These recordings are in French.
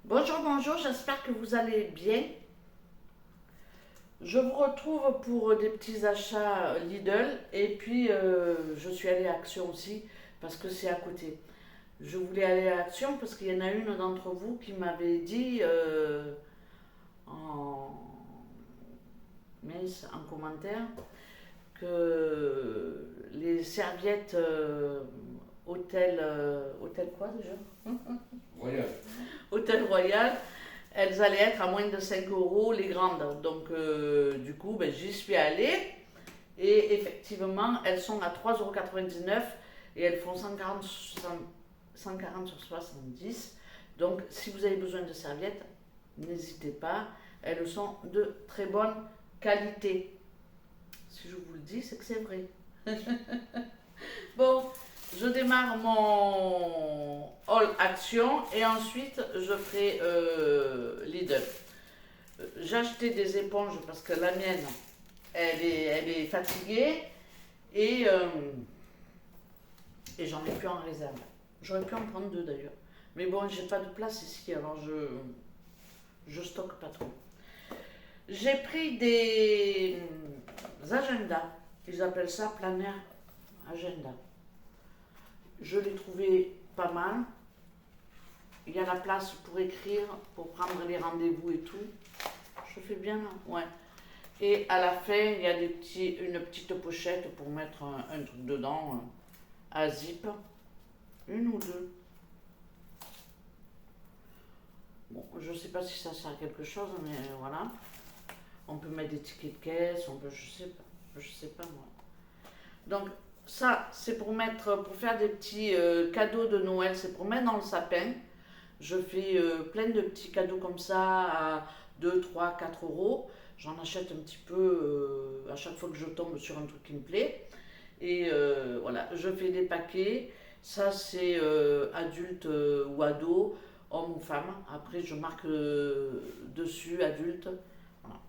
Bonjour, bonjour, j'espère que vous allez bien. Je vous retrouve pour des petits achats Lidl et puis je suis allée à Action aussi parce que c'est à côté. Je voulais aller à Action parce qu'il y en a une d'entre vous qui m'avait dit en, en commentaire que les serviettes hôtel quoi déjà? Royal. Hôtel Royal, elles allaient être à moins de 5 euros les grandes. Donc, du coup, ben, j'y suis allée. Et effectivement, elles sont à 3,99 € et elles font 140 sur 70. Donc, si vous avez besoin de serviettes, n'hésitez pas. Elles sont de très bonne qualité. Si je vous le dis, c'est que c'est vrai. Bon, je démarre mon All Action et ensuite je ferai Lidl. J'ai acheté des éponges parce que la mienne, elle est fatiguée et, euh, et j'en ai plus en réserve. J'aurais pu en prendre deux d'ailleurs. Mais bon, j'ai pas de place ici, alors je stocke pas trop. J'ai pris des agendas. Ils appellent ça planner agenda. Je l'ai trouvé pas mal. Il y a la place pour écrire, pour prendre les rendez-vous et tout. Je fais bien là. Ouais. Et à la fin, il y a une petite pochette pour mettre un truc dedans, à zip. Une ou deux. Bon, je sais pas si ça sert à quelque chose, mais voilà. On peut mettre des tickets de caisse, on peut, je sais pas moi. Donc ça, c'est pour faire des petits cadeaux de Noël, c'est pour mettre dans le sapin. Je fais plein de petits cadeaux comme ça à 2, 3, 4 euros. J'en achète un petit peu à chaque fois que je tombe sur un truc qui me plaît. Et voilà, je fais des paquets. Ça, c'est adulte ou ado, homme ou femme. Après, je marque dessus adulte. Voilà.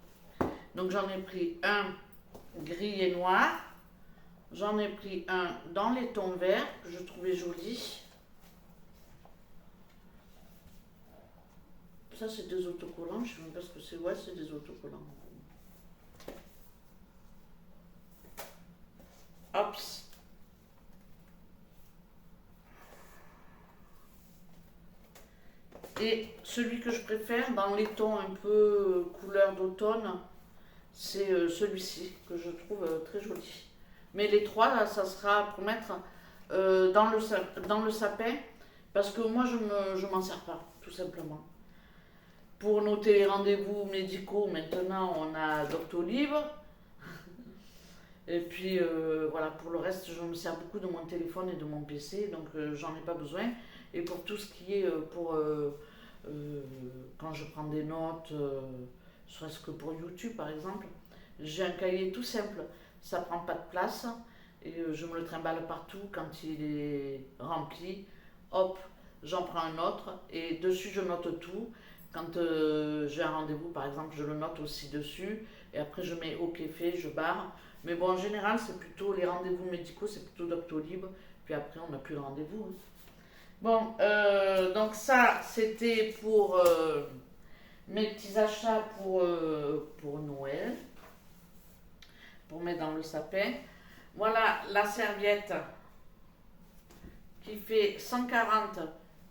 Donc, j'en ai pris un gris et noir. J'en ai pris un dans les tons verts que je trouvais joli. Ça, c'est des autocollants. Je ne sais même pas ce que c'est. Ouais, c'est des autocollants. Hops. Et celui que je préfère, dans les tons un peu couleur d'automne, c'est celui-ci que je trouve très joli. Mais les trois, là, ça sera pour mettre dans le sapin parce que moi, je m'en sers pas, tout simplement. Pour noter les rendez-vous médicaux, maintenant, on a Doctolib. Et puis voilà, pour le reste, je me sers beaucoup de mon téléphone et de mon PC, donc j'en ai pas besoin. Et pour tout ce qui est euh, quand je prends des notes, serait-ce que pour YouTube par exemple, j'ai un cahier tout simple, ça prend pas de place et je me le trimballe partout quand il est rempli. Hop, j'en prends un autre et dessus je note tout. Quand j'ai un rendez-vous par exemple, je le note aussi dessus et après je mets OK fait, je barre. Mais bon, en général, c'est plutôt les rendez-vous médicaux, c'est plutôt Doctolib. Puis après, on n'a plus de rendez-vous, hein. Bon, donc ça, c'était pour mes petits achats pour Noël, pour mettre dans le sapin. Voilà la serviette qui fait 140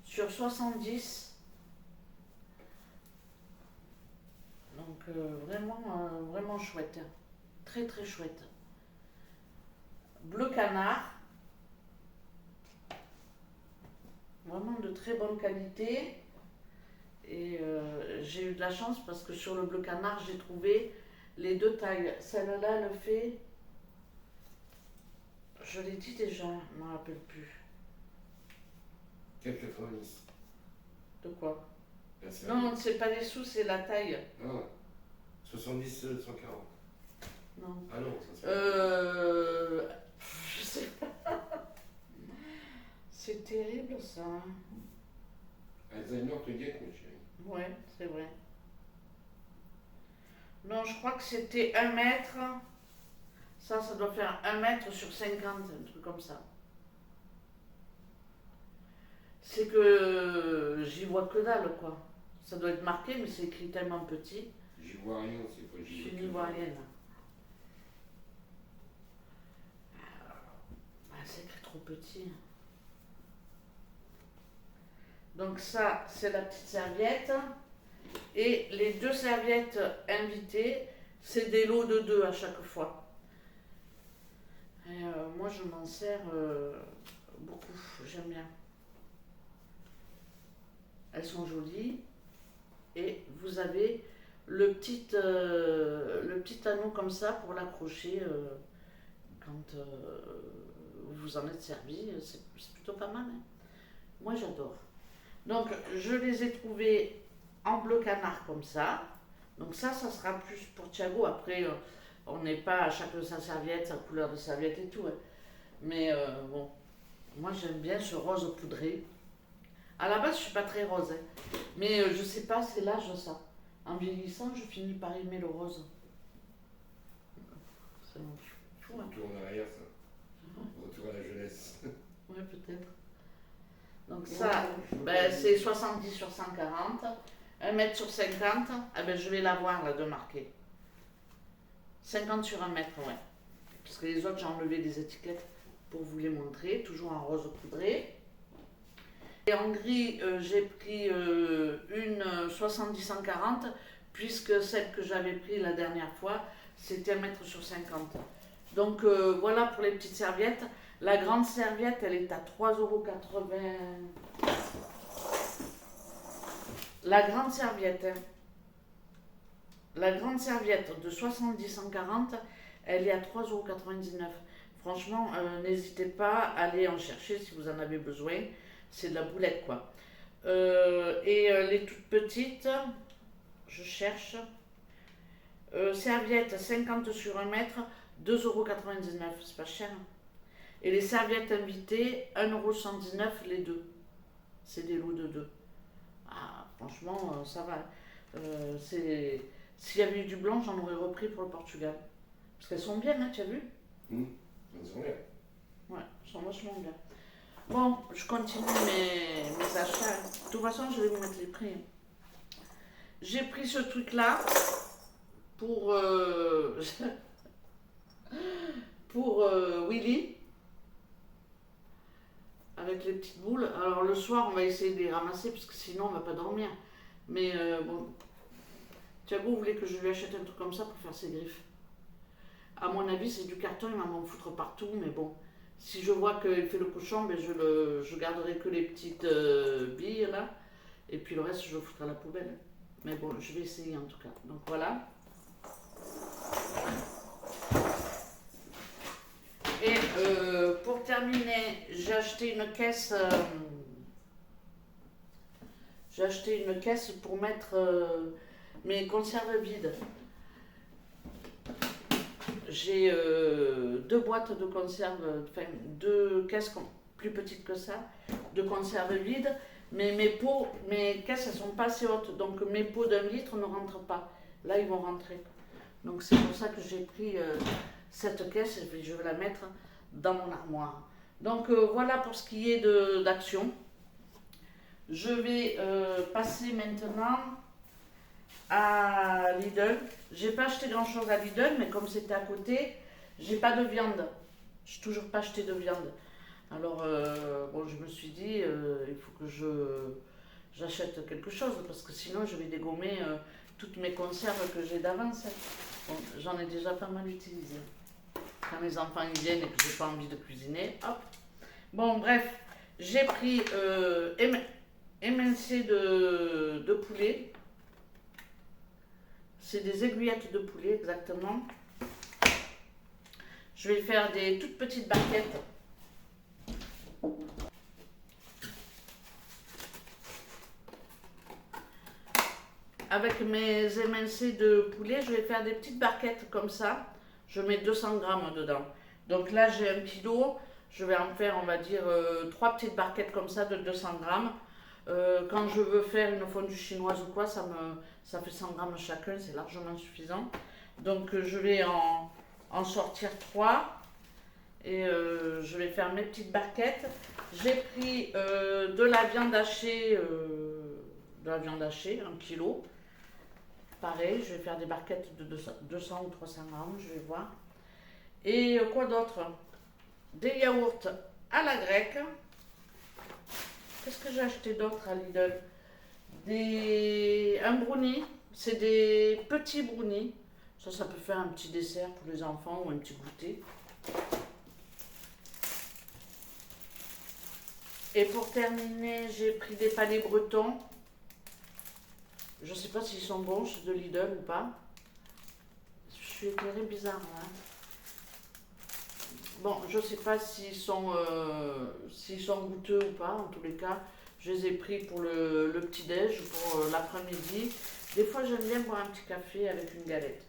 sur 70. Donc vraiment chouette. Très très chouette. Bleu canard, vraiment de très bonne qualité. Et j'ai eu de la chance parce que sur le bleu canard, j'ai trouvé les deux tailles. Celle-là, elle fait. Je l'ai dit déjà, je ne me rappelle plus. 4,90. De quoi? La Non, serviette. c'est pas les sous, c'est la taille. Ah, 70, 140. Non. Ah non, ça c'est. Euh. Je sais pas. C'est terrible ça, hein. Alzheimer te guette, mon chéri. Ouais, c'est vrai. Non, je crois que c'était 1 mètre. Ça doit faire 1 mètre sur 50, un truc comme ça. C'est que j'y vois que dalle, quoi. Ça doit être marqué, mais c'est écrit tellement petit. J'y vois rien, c'est pas Je j'y suis vois une tout. Ivoirienne. Ah, c'est écrit trop petit. Donc ça, c'est la petite serviette. Et les 2 serviettes invitées, c'est des lots de 2 à chaque fois. Et moi, je m'en sers beaucoup. J'aime bien. Elles sont jolies. Et vous avez le petit anneau comme ça pour l'accrocher quand vous vous en êtes servi. C'est plutôt pas mal, hein. Moi, j'adore. Donc, je les ai trouvés en bleu canard comme ça. Donc ça sera plus pour Thiago. Après, on n'est pas à chacun sa serviette, sa couleur de serviette et tout, hein. Mais bon, moi j'aime bien ce rose poudré. À la base, je suis pas très rose, hein. Mais je sais pas, c'est l'âge ça. En vieillissant, je finis par aimer le rose. C'est fou, hein. Retour en arrière, ça. Retour à la jeunesse. Ouais, peut-être. Donc ça, ben, c'est 70 sur 140, 1 mètre sur 50. Ah ben, je vais l'avoir là de marquer. 50 sur 1 mètre, ouais. Parce que les autres, j'ai enlevé des étiquettes pour vous les montrer. Toujours en rose poudré. Et en gris, j'ai pris une 70-140, puisque celle que j'avais pris la dernière fois, c'était 1 mètre sur 50. Donc voilà pour les petites serviettes. La grande serviette, elle est à 3,80 €. La grande serviette, hein. La grande serviette de 70-140, elle est à 3,99 €. Franchement, n'hésitez pas à aller en chercher si vous en avez besoin. C'est de la boulette, quoi. Les toutes petites, je cherche. Serviettes 50 sur 1 mètre, 2,99 €. C'est pas cher, hein. Et les serviettes invitées, 1,79 € les deux. C'est des lots de 2. Ah, franchement, ça va. S'il y avait eu du blanc, j'en aurais repris pour le Portugal. Parce qu'elles sont bien, hein, tu as vu? Bonne journée. Ouais, elles sont vachement bien. Bon, je continue mes achats. De toute façon, je vais vous mettre les prix. J'ai pris ce truc-là pour, pour Willy. Avec les petites boules. Alors le soir, on va essayer de les ramasser parce que sinon, on va pas dormir. Mais bon, Thiago voulait que je lui achète un truc comme ça pour faire ses griffes. À mon avis, c'est du carton, il va m'en foutre partout, mais bon. Si je vois qu'il fait le cochon, ben je garderai que les petites billes là. Et puis le reste, je le foutrai à la poubelle. Mais bon, je vais essayer en tout cas. Donc voilà. Et pour terminer, j'ai acheté une caisse. Pour mettre mes conserves vides. J'ai 2 boîtes de conserve, enfin 2 caisses plus petites que ça, de conserve vides, mais mes caisses elles sont pas assez hautes, donc mes pots d'1 litre ne rentrent pas. Là ils vont rentrer. Donc c'est pour ça que j'ai pris cette caisse et puis je vais la mettre dans mon armoire. Donc voilà pour ce qui est d'action. Je vais passer maintenant à Lidl. J'ai pas acheté grand chose à Lidl, mais comme c'était à côté, j'ai pas de viande. J'ai toujours pas acheté de viande. Alors bon, je me suis dit, il faut que j'achète quelque chose parce que sinon je vais dégommer toutes mes conserves que j'ai d'avance. Bon, j'en ai déjà pas mal utilisé. Quand les enfants ils viennent et que j'ai pas envie de cuisiner, hop. Bon, bref, j'ai pris émincé de poulet. C'est des aiguillettes de poulet exactement. Je vais faire des toutes petites barquettes. Avec mes émincés de poulet, je vais faire des petites barquettes comme ça. Je mets 200 grammes dedans. Donc là, j'ai 1 kilo. Je vais en faire, on va dire, 3 petites barquettes comme ça de 200 grammes. Quand je veux faire une fondue chinoise ou quoi, ça fait 100 grammes chacun, c'est largement suffisant. Donc je vais en sortir 3 et je vais faire mes petites barquettes. J'ai pris de la viande hachée de la viande hachée, 1 kg. Pareil, je vais faire des barquettes de 200 ou 300 grammes, je vais voir. Et quoi d'autre? Des yaourts à la grecque. Qu'est-ce que j'ai acheté d'autre à Lidl? Un brownie, c'est des petits brownies. Ça peut faire un petit dessert pour les enfants ou un petit goûter. Et pour terminer, j'ai pris des palais bretons. Je ne sais pas s'ils sont bons, ceux de Lidl ou pas. Je suis éclairée bizarre, hein. Bon, je ne sais pas s'ils sont goûteux ou pas. En tous les cas, je les ai pris pour le petit-déj, pour l'après-midi. Des fois, j'aime bien boire un petit café avec une galette.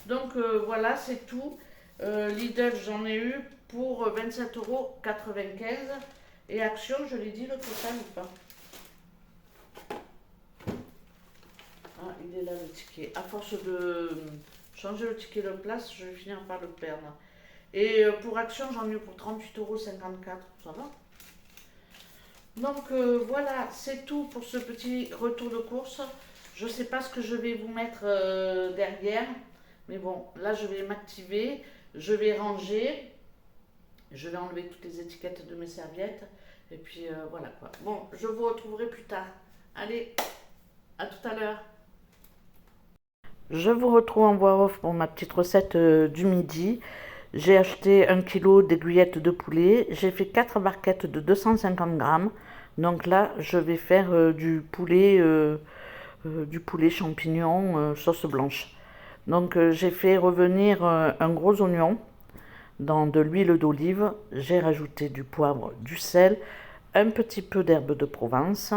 Donc voilà, c'est tout. Lidl, j'en ai eu pour 27,95 €. Et Action, je l'ai dit le total ou pas? Ah, il est là le ticket. À force de changer le ticket de place, je vais finir par le perdre. Et pour Action, j'en ai eu pour 38,54 €. Ça va? Donc voilà, c'est tout pour ce petit retour de course. Je ne sais pas ce que je vais vous mettre derrière. Mais bon, là, je vais m'activer. Je vais ranger. Je vais enlever toutes les étiquettes de mes serviettes. Et puis voilà quoi. Bon, je vous retrouverai plus tard. Allez, à tout à l'heure. Je vous retrouve en voix off pour ma petite recette du midi. J'ai acheté 1 kg d'aiguillettes de poulet. J'ai fait 4 barquettes de 250 grammes. Donc là, je vais faire du poulet champignon sauce blanche. Donc j'ai fait revenir un gros oignon dans de l'huile d'olive. J'ai rajouté du poivre, du sel, un petit peu d'herbe de Provence.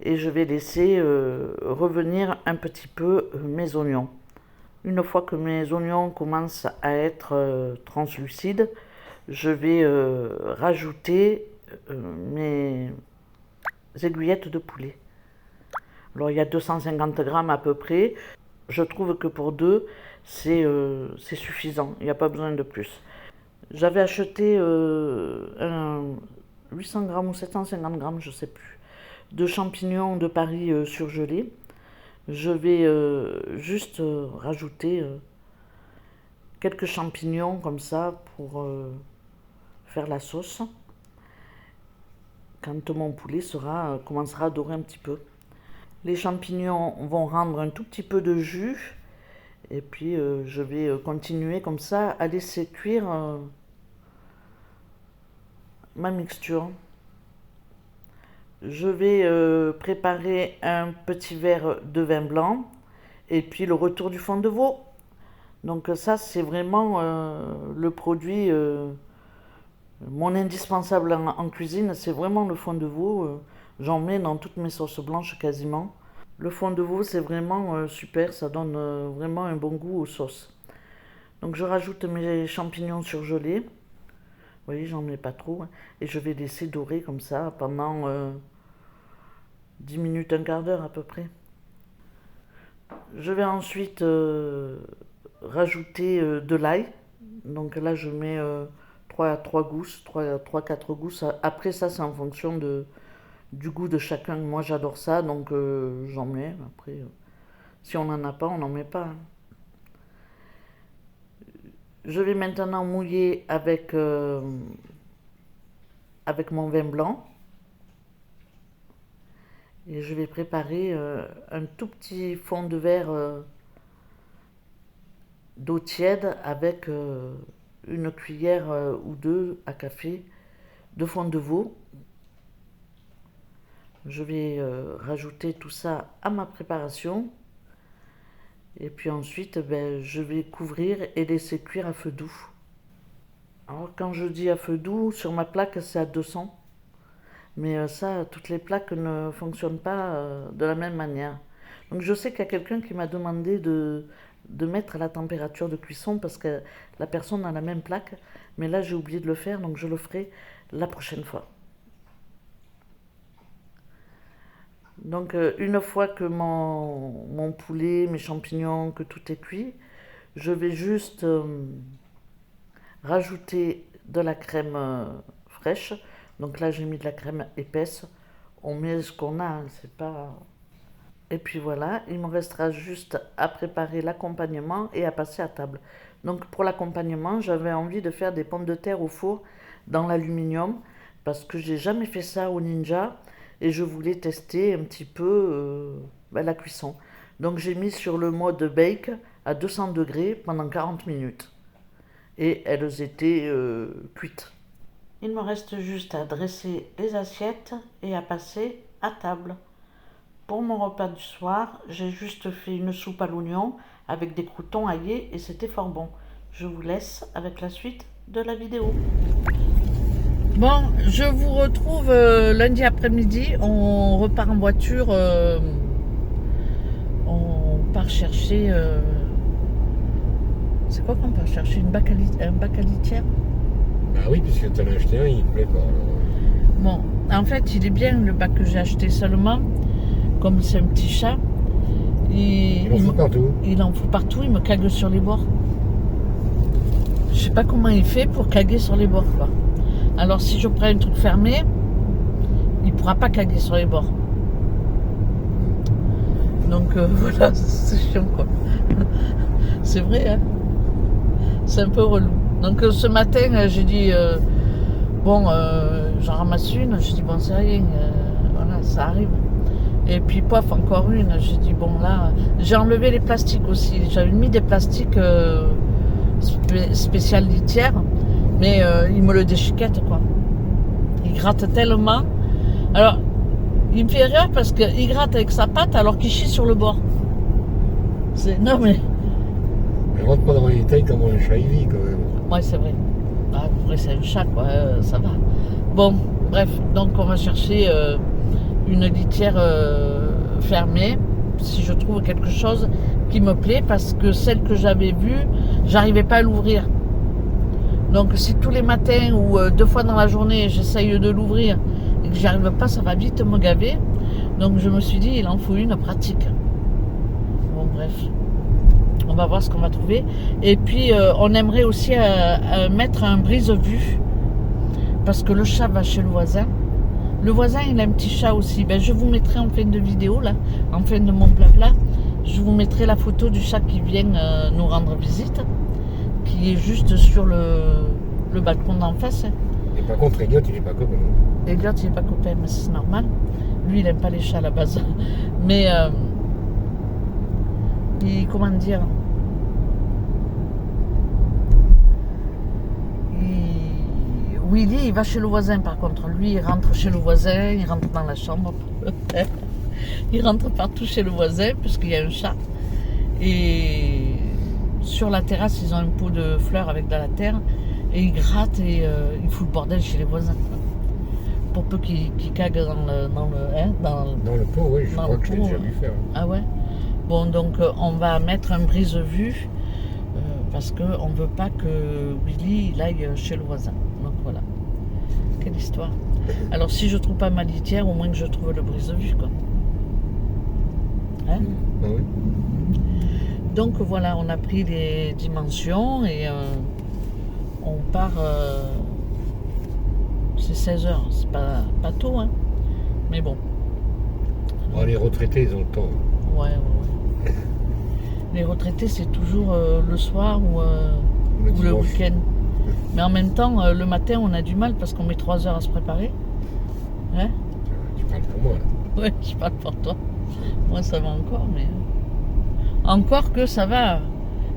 Et je vais laisser revenir un petit peu mes oignons. Une fois que mes oignons commencent à être translucides, je vais rajouter mes aiguillettes de poulet. Alors il y a 250 grammes à peu près. Je trouve que pour deux, c'est suffisant. Il n'y a pas besoin de plus. J'avais acheté 800 grammes ou 750 grammes, je ne sais plus, de champignons de Paris surgelés. Je vais juste rajouter quelques champignons comme ça pour faire la sauce quand mon poulet commencera à dorer un petit peu. Les champignons vont rendre un tout petit peu de jus et puis je vais continuer comme ça à laisser cuire ma mixture. Je vais préparer un petit verre de vin blanc et puis le retour du fond de veau. Donc ça, c'est vraiment le produit, mon indispensable en cuisine, c'est vraiment le fond de veau. J'en mets dans toutes mes sauces blanches quasiment. Le fond de veau, c'est vraiment super, ça donne vraiment un bon goût aux sauces. Donc je rajoute mes champignons surgelés. Vous voyez, j'en mets pas trop. Et je vais laisser dorer comme ça pendant 10 minutes, un quart d'heure à peu près. Je vais ensuite rajouter de l'ail. Donc là, je mets 3 gousses, 3-4 gousses. Après, ça, c'est en fonction du goût de chacun. Moi, j'adore ça, donc j'en mets. Après, si on n'en a pas, on n'en met pas, hein. Je vais maintenant mouiller avec mon vin blanc. Et je vais préparer un tout petit fond de verre d'eau tiède avec une cuillère ou deux à café de fond de veau. Je vais rajouter tout ça à ma préparation. Et puis ensuite, je vais couvrir et laisser cuire à feu doux. Alors quand je dis à feu doux, sur ma plaque, c'est à 200. Mais ça, toutes les plaques ne fonctionnent pas de la même manière. Donc je sais qu'il y a quelqu'un qui m'a demandé de mettre la température de cuisson parce que la personne a la même plaque. Mais là, j'ai oublié de le faire, donc je le ferai la prochaine fois. Donc une fois que mon poulet, mes champignons, que tout est cuit, je vais juste rajouter de la crème fraîche. Donc là, j'ai mis de la crème épaisse. On met ce qu'on a, hein, c'est pas... Et puis voilà, il me restera juste à préparer l'accompagnement et à passer à table. Donc pour l'accompagnement, j'avais envie de faire des pommes de terre au four dans l'aluminium parce que j'ai jamais fait ça au Ninja et je voulais tester un petit peu la cuisson. Donc j'ai mis sur le mode bake à 200 degrés pendant 40 minutes et elles étaient cuites. Il me reste juste à dresser les assiettes et à passer à table. Pour mon repas du soir, j'ai juste fait une soupe à l'oignon avec des croûtons aillés et c'était fort bon. Je vous laisse avec la suite de la vidéo. Bon, je vous retrouve lundi après-midi. On repart en voiture. On part chercher... c'est quoi qu'on part chercher? Un bac à litière? Bah oui, puisque tu en as acheté un, il ne plaît pas. Alors. Bon, en fait, il est bien le bac que j'ai acheté seulement. Comme c'est un petit chat, Il en fout partout. Il en fout partout, il me cague sur les bords. Je sais pas comment il fait pour caguer sur les bords, quoi. Alors si je prends un truc fermé, il pourra pas caguer sur les bords. Donc voilà, c'est chiant, quoi. C'est vrai, hein. C'est un peu relou. Donc ce matin, j'ai dit, bon, j'en ramasse une, j'ai dit, bon, c'est rien, voilà, ça arrive. Et puis, pof, encore une. J'ai dit, bon, là, j'ai enlevé les plastiques aussi. J'avais mis des plastiques spécial litière, mais il me le déchiquette, quoi. Il gratte tellement. Alors, il me fait rire parce qu'il gratte avec sa patte alors qu'il chie sur le bord. Non, mais... Mais rentre pas dans les détails comme un chat il vit, quand même. Ouais, c'est vrai. Ah, après, c'est un chat, quoi. Ça va. Bon, bref. Donc, on va chercher... une litière fermée si je trouve quelque chose qui me plaît parce que celle que j'avais vue j'arrivais pas à l'ouvrir, donc si tous les matins ou 2 fois dans la journée j'essaye de l'ouvrir et que j'y arrive pas, ça va vite me gaver. Donc je me suis dit il en faut une pratique. Bon bref, on va voir ce qu'on va trouver. Et puis on aimerait aussi mettre un brise-vue parce que le chat va chez le voisin. Le voisin, il a un petit chat aussi. Ben, je vous mettrai en fin de vidéo, là, en fin de mon blabla, je vous mettrai la photo du chat qui vient nous rendre visite, qui est juste sur le balcon d'en face. Et par contre, Elliot, il n'est pas copain. Elliot, il n'est pas copain, mais c'est normal. Lui, il n'aime pas les chats à la base. Mais, comment dire, Willy, il va chez le voisin par contre. Lui, il rentre chez le voisin, il rentre dans la chambre. Il rentre partout chez le voisin, puisqu'il y a un chat. Et sur la terrasse, ils ont un pot de fleurs avec de la terre. Et ils grattent et ils foutent le bordel chez les voisins. Pour peu qu'ils caguent dans le pot, oui, je crois que je l'ai déjà vu faire. Ah ouais? Bon, donc on va mettre un brise-vue. Parce qu'on ne veut pas que Willy il aille chez le voisin. Donc voilà. Quelle histoire. Alors si je trouve pas ma litière, au moins que je trouve le brise-vue, quoi. Hein? Ah oui. Donc voilà, on a pris les dimensions et on part... c'est 16 heures, c'est pas tôt, hein. Mais bon. Bon, les retraités, ils ont le temps. Ouais. Les retraités, c'est toujours le soir ou le week-end. Mais en même temps, le matin, on a du mal parce qu'on met 3 heures à se préparer. Hein? Tu parles pour moi, là. Ouais, je parle pour toi. Moi, ça va encore, mais... Encore que ça va.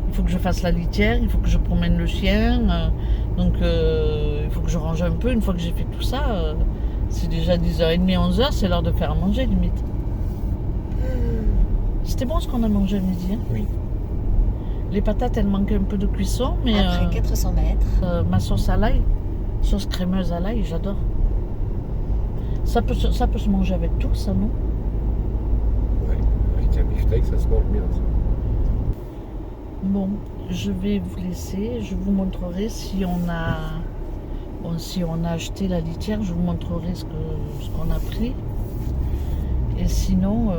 Il faut que je fasse la litière, il faut que je promène le chien. Donc, il faut que je range un peu. Une fois que j'ai fait tout ça, c'est déjà 10h30, 11h, c'est l'heure de faire à manger, limite. C'était bon ce qu'on a mangé à midi, hein? Oui. Les patates, elles manquaient un peu de cuisson, mais... Après 400 mètres. Ma sauce à l'ail, sauce crémeuse à l'ail, j'adore. Ça peut se manger avec tout, ça, non? Ouais, avec un beefsteak, ça se mange bien, ça. Bon, je vais vous laisser. Je vous montrerai si on a... Bon, si on a acheté la litière, je vous montrerai ce qu'on a pris. Et sinon...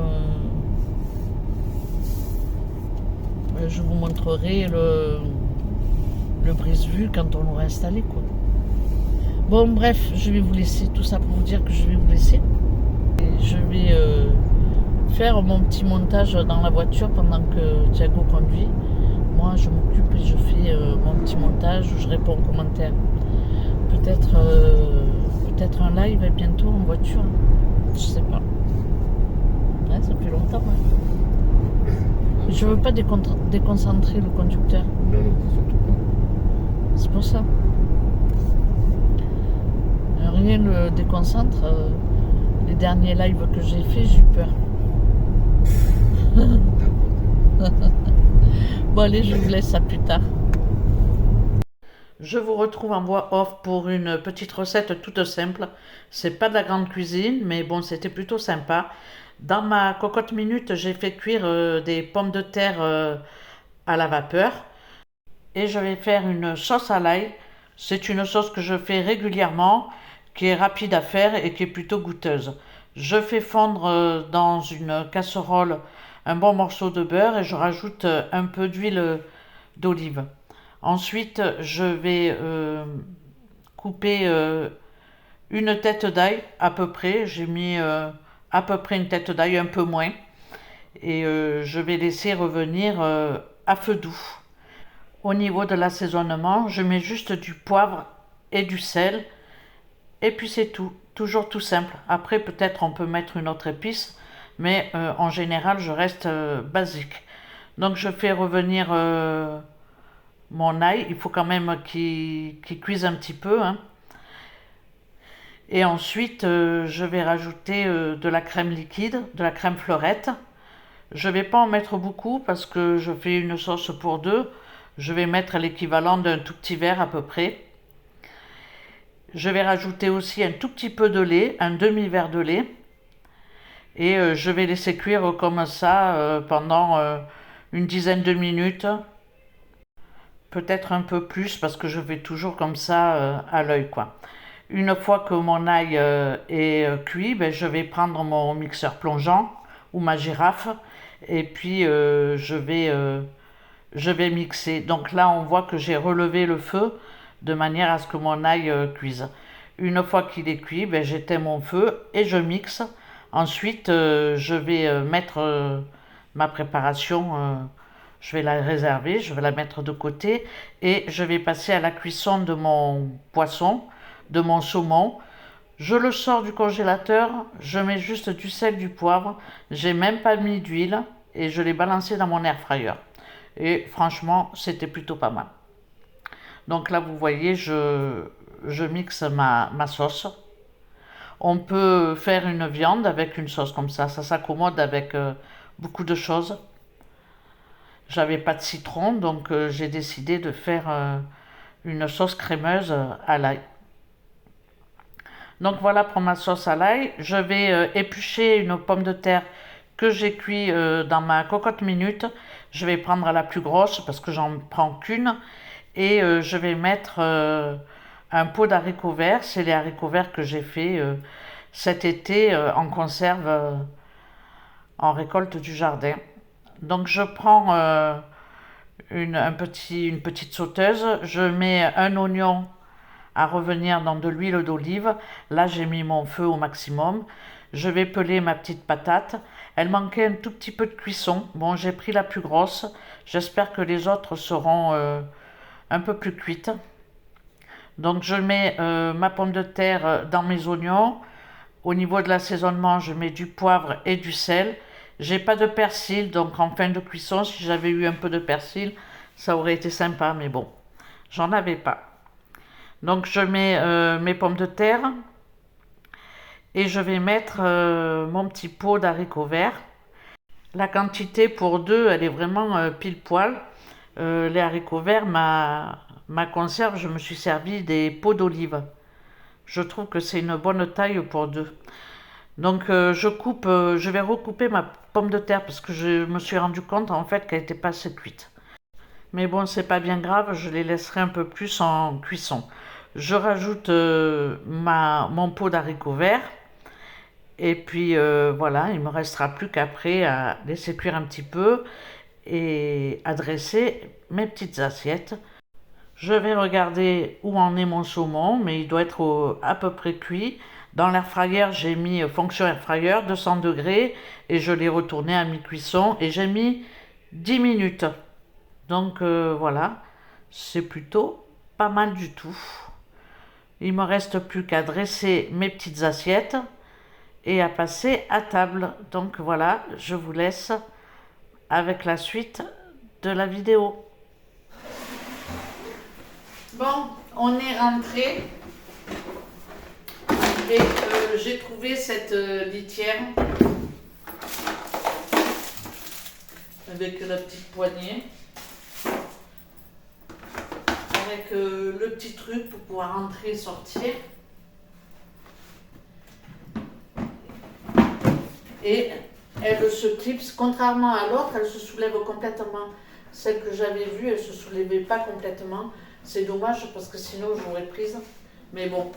je vous montrerai le brise-vue quand on l'aura installé, quoi. Bon, bref, je vais vous laisser tout ça pour vous dire que je vais vous laisser. Et je vais faire mon petit montage dans la voiture pendant que Thiago conduit. Moi, je m'occupe et je fais mon petit montage où je réponds aux commentaires. Peut-être un live bientôt en voiture. Je sais pas. Ouais, ça fait longtemps. Hein. Je veux pas déconcentrer le conducteur. Non, non, surtout pas. C'est pour ça. Rien ne le déconcentre. Les derniers lives que j'ai fait, j'ai eu peur. Bon allez, je vous laisse à plus tard. Je vous retrouve en voix off pour une petite recette toute simple. C'est pas de la grande cuisine, mais bon, c'était plutôt sympa. Dans ma cocotte minute, j'ai fait cuire des pommes de terre à la vapeur. Et je vais faire une sauce à l'ail. C'est une sauce que je fais régulièrement, qui est rapide à faire et qui est plutôt goûteuse. Je fais fondre dans une casserole un bon morceau de beurre et je rajoute un peu d'huile d'olive. Ensuite, je vais couper une tête d'ail à peu près. J'ai mis à peu près une tête d'ail, un peu moins. Et je vais laisser revenir à feu doux. Au niveau de l'assaisonnement, je mets juste du poivre et du sel. Et puis c'est tout. Toujours tout simple. Après, peut-être on peut mettre une autre épice. Mais en général, je reste basique. Donc je fais revenir mon ail. Il faut quand même qu'il cuise un petit peu. Hein. Et ensuite, je vais rajouter de la crème liquide, de la crème fleurette. Je ne vais pas en mettre beaucoup parce que je fais une sauce pour deux. Je vais mettre l'équivalent d'un tout petit verre à peu près. Je vais rajouter aussi un tout petit peu de lait, un demi-verre de lait. Et je vais laisser cuire comme ça pendant une dizaine de minutes. Peut-être un peu plus parce que je fais toujours comme ça à l'œil, quoi. Une fois que mon ail est cuit, ben, je vais prendre mon mixeur plongeant ou ma girafe et puis je vais mixer. Donc là, on voit que j'ai relevé le feu de manière à ce que mon ail cuise. Une fois qu'il est cuit, ben, j'éteins mon feu et je mixe. Ensuite, je vais mettre ma préparation, je vais la réserver, je vais la mettre de côté et je vais passer à la cuisson de mon poisson, de mon saumon. Je le sors du congélateur, je mets juste du sel, du poivre, j'ai même pas mis d'huile et je l'ai balancé dans mon air fryer. Et franchement, c'était plutôt pas mal. Donc là, vous voyez, je mixe ma sauce. On peut faire une viande avec une sauce comme ça s'accommode avec beaucoup de choses. J'avais pas de citron, donc j'ai décidé de faire une sauce crémeuse à l'ail. Donc voilà pour ma sauce à l'ail. Je vais éplucher une pomme de terre que j'ai cuit dans ma cocotte minute. Je vais prendre la plus grosse parce que j'en prends qu'une. Et je vais mettre un pot d'haricots verts. C'est les haricots verts que j'ai fait cet été en conserve en récolte du jardin. Donc je prends une petite sauteuse. Je mets un oignon à revenir dans de l'huile d'olive. Là, j'ai mis mon feu au maximum. Je vais peler ma petite patate. Elle manquait un tout petit peu de cuisson. Bon, j'ai pris la plus grosse. J'espère que les autres seront un peu plus cuites. Donc, je mets ma pomme de terre dans mes oignons. Au niveau de l'assaisonnement, je mets du poivre et du sel. J'ai pas de persil, donc en fin de cuisson, si j'avais eu un peu de persil, ça aurait été sympa, mais bon, j'en avais pas. Donc je mets mes pommes de terre et je vais mettre mon petit pot d'haricots verts. La quantité pour deux, elle est vraiment pile poil. Les haricots verts, ma conserve, je me suis servi des pots d'olive. Je trouve que c'est une bonne taille pour deux. Donc je vais recouper ma pomme de terre parce que je me suis rendu compte en fait qu'elle n'était pas assez cuite. Mais bon, c'est pas bien grave, je les laisserai un peu plus en cuisson. Je rajoute mon pot d'haricots verts. Et puis voilà, il me restera plus qu'après à laisser cuire un petit peu et à dresser mes petites assiettes. Je vais regarder où en est mon saumon, mais il doit être à peu près cuit. Dans l'air fryer, j'ai mis fonction air fryer, 200 degrés, et je l'ai retourné à mi-cuisson, et j'ai mis 10 minutes. Donc voilà, c'est plutôt pas mal du tout. Il me reste plus qu'à dresser mes petites assiettes et à passer à table. Donc voilà, je vous laisse avec la suite de la vidéo. Bon, on est rentré et j'ai trouvé cette litière avec la petite poignée, avec le petit truc pour pouvoir entrer et sortir. Et elle se clipse, contrairement à l'autre, elle se soulève complètement. Celle que j'avais vue, elle ne se soulevait pas complètement. C'est dommage parce que sinon j'aurais prise. Mais bon,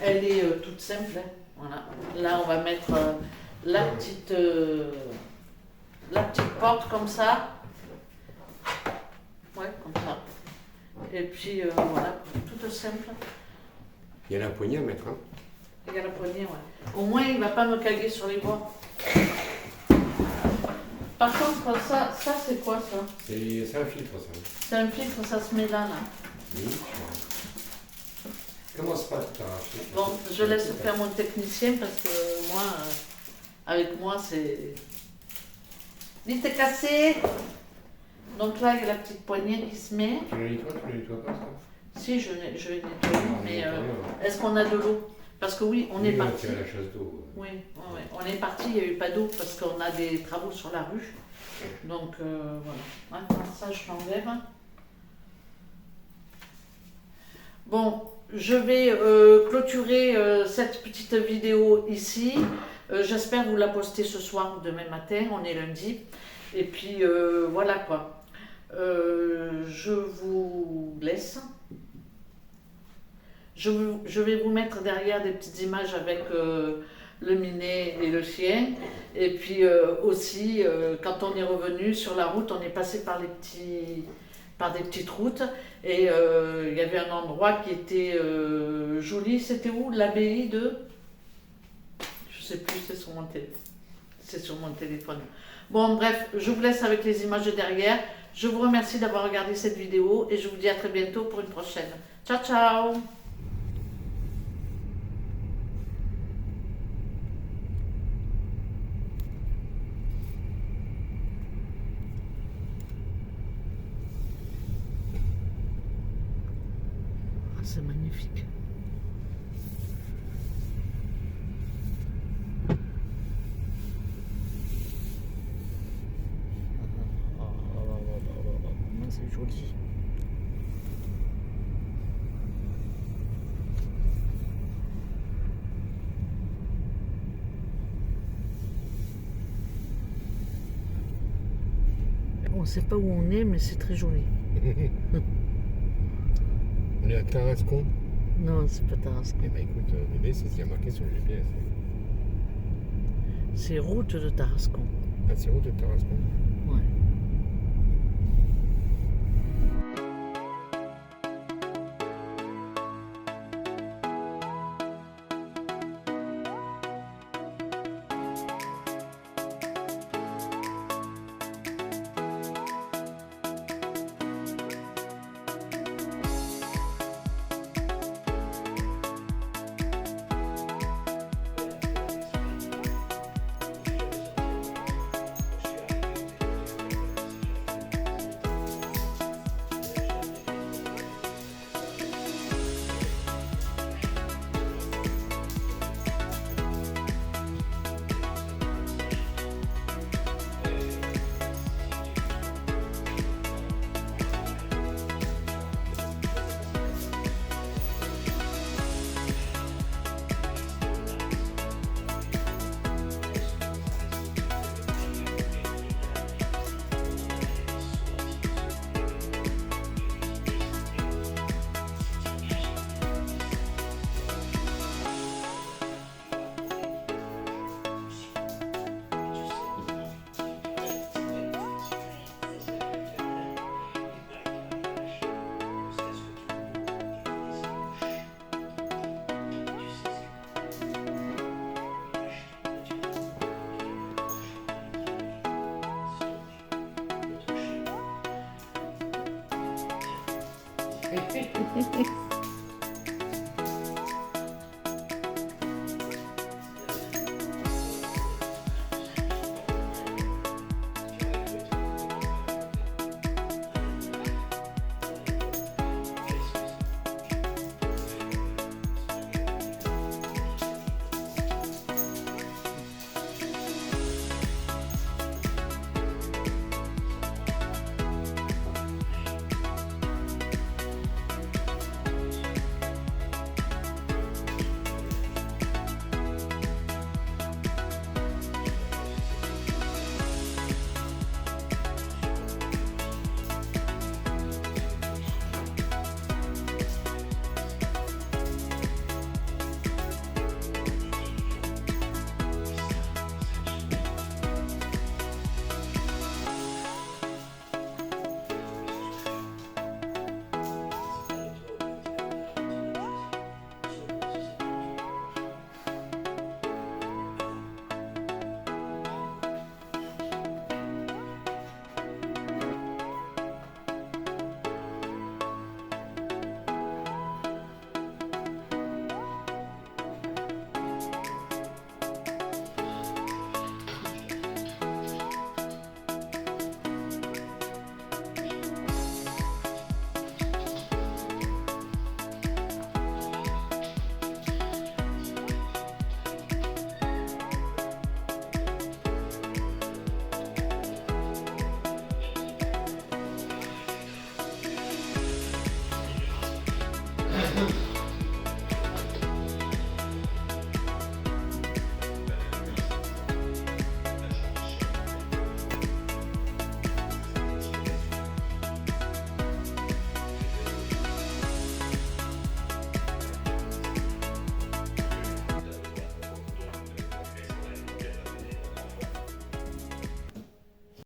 elle est toute simple. Hein. Voilà. Là, on va mettre la petite porte comme ça. Ouais, comme ça. Et puis voilà, toute simple. Il y a la poignée à mettre, hein. Il y a la poignée, ouais. Au moins, il ne va pas me caguer sur les bords. Par contre, ça c'est quoi ça? C'est un filtre, ça. C'est un filtre, ça se met là. Oui. Commence pas tout arracher. Bon, je laisse faire mon technicien parce que moi, avec moi, c'est... Vite cassé. Donc là, il y a la petite poignée qui se met. Tu le nettoies pas, ça? Si, je vais nettoyer, mais est-ce qu'on a de l'eau? Parce que oui, on est parti. Tu as la chasse d'eau. Oui, ouais. On est parti, il n'y a eu pas d'eau parce qu'on a des travaux sur la rue. Donc voilà. Maintenant, ça, je l'enlève. Bon, je vais clôturer cette petite vidéo ici. J'espère vous la poster ce soir ou demain matin. On est lundi. Et puis voilà quoi. Je vous laisse. Je vais vous mettre derrière des petites images avec le minet et le chien. Et puis aussi, quand on est revenu sur la route, on est passé par des petites routes. Et il y avait un endroit qui était joli. C'était où? L'abbaye de... Je sais plus, c'est sur mon téléphone. Bon, bref, je vous laisse avec les images de derrière. Je vous remercie d'avoir regardé cette vidéo et je vous dis à très bientôt pour une prochaine. Ciao, ciao! C'est magnifique. C'est joli. On ne sait pas où on est, mais c'est très joli. On est à Tarascon. Non, c'est pas Tarascon. Eh ben écoute, bébé, c'est ce qui a marqué sur le GPS. C'est route de Tarascon. Ah, c'est route de Tarascon. Ouais.